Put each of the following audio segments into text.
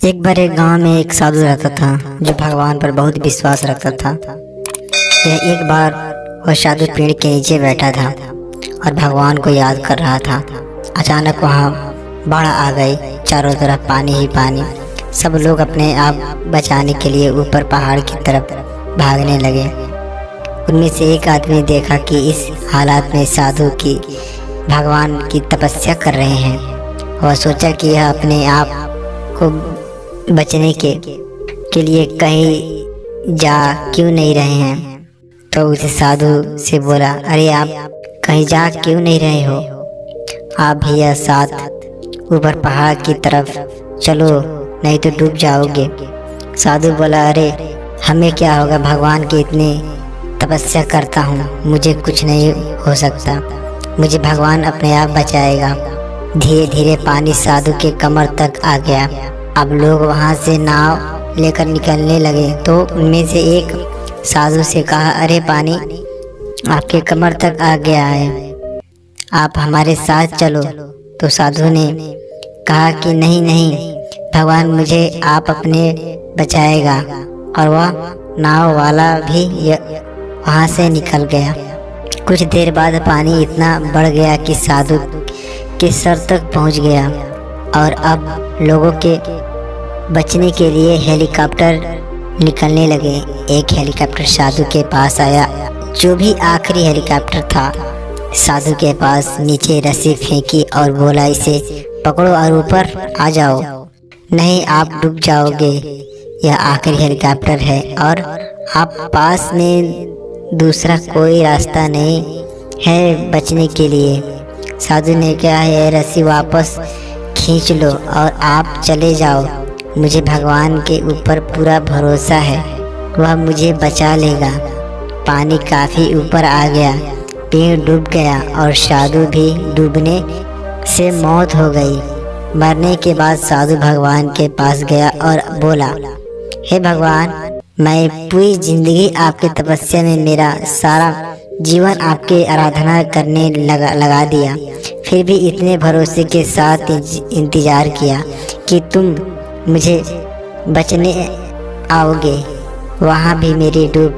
एक बार एक गांव में एक साधु रहता था जो भगवान पर बहुत विश्वास रखता था। यह एक बार वह साधु पेड़ के नीचे बैठा था और भगवान को याद कर रहा था। अचानक वहाँ बाढ़ आ गई, चारों तरफ पानी ही पानी। सब लोग अपने आप बचाने के लिए ऊपर पहाड़ की तरफ भागने लगे। उनमें से एक आदमी देखा कि इस हालात में साधु की भगवान की तपस्या कर रहे हैं। वह सोचा कि यह अपने आप को बचने के लिए कहीं जा क्यों नहीं रहे हैं। तो उस साधु से बोला, अरे आप कहीं जा क्यों नहीं रहे हो, आप भैया साथ ऊपर पहाड़ की तरफ चलो, नहीं तो डूब जाओगे। साधु बोला, अरे हमें क्या होगा, भगवान की इतनी तपस्या करता हूँ, मुझे कुछ नहीं हो सकता, मुझे भगवान अपने आप बचाएगा। धीरे धीरे पानी साधु के कमर तक आ गया। अब लोग वहाँ से नाव लेकर निकलने लगे तो उनमें से एक साधु से कहा, अरे पानी आपके कमर तक आ गया है, आप हमारे साथ चलो। तो साधु ने कहा कि नहीं नहीं, भगवान मुझे आप अपने बचाएगा। और वह नाव वाला भी वहाँ से निकल गया। कुछ देर बाद पानी इतना बढ़ गया कि साधु के सर तक पहुँच गया और अब लोगों के बचने के लिए हेलीकॉप्टर निकलने लगे। एक हेलीकॉप्टर साधु के पास आया, जो भी आखिरी हेलीकॉप्टर था। साधु के पास नीचे रस्सी फेंकी और बोला, इसे पकड़ो और ऊपर आ जाओ, नहीं आप डूब जाओगे, यह आखिरी हेलीकॉप्टर है और आप पास में दूसरा कोई रास्ता नहीं है बचने के लिए। साधु ने कहा, यह रस्सी वापस खींच लो और आप चले जाओ, मुझे भगवान के ऊपर पूरा भरोसा है, वह मुझे बचा लेगा। पानी काफ़ी ऊपर आ गया, पेड़ डूब गया और साधु भी डूबने से मौत हो गई। मरने के बाद साधु भगवान के पास गया और बोला, हे भगवान, मैं पूरी जिंदगी आपकी तपस्या में मेरा सारा जीवन आपके आराधना करने लगा दिया, फिर भी इतने भरोसे के साथ इंतज़ार किया कि तुम मुझे बचने आओगे। वहाँ भी मेरी डूब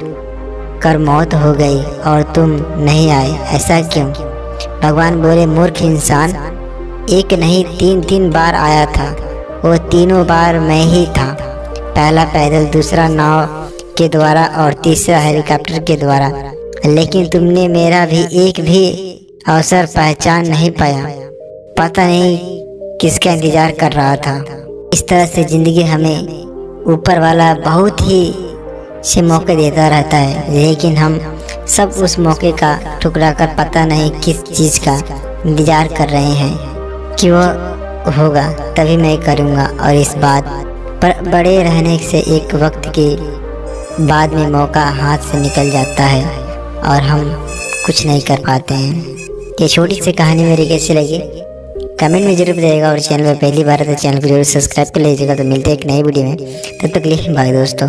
कर मौत हो गई और तुम नहीं आए, ऐसा क्यों? भगवान बोले, मूर्ख इंसान, एक नहीं तीन बार आया था, वो तीनों बार मैं ही था। पहला पैदल, दूसरा नाव के द्वारा और तीसरा हेलीकॉप्टर के द्वारा, लेकिन तुमने मेरा भी एक भी अवसर पहचान नहीं पाया। पता नहीं किसका इंतजार कर रहा था। इस तरह से ज़िंदगी हमें ऊपर वाला बहुत ही से मौके देता रहता है, लेकिन हम सब उस मौके का ठुकरा कर पता नहीं किस चीज़ का इंतज़ार कर रहे हैं कि वह होगा तभी मैं करूँगा। और इस बात पर बड़े रहने से एक वक्त के बाद में मौका हाथ से निकल जाता है और हम कुछ नहीं कर पाते हैं। ये छोटी सी कहानी मेरी कैसी लगी कमेंट में जरूर बताइएगा और चैनल पर पहली बार है तो चैनल को जरूर सब्सक्राइब कर लीजिएगा। तो मिलते हैं एक नई वीडियो में, तब तक के लिए बाय दोस्तों।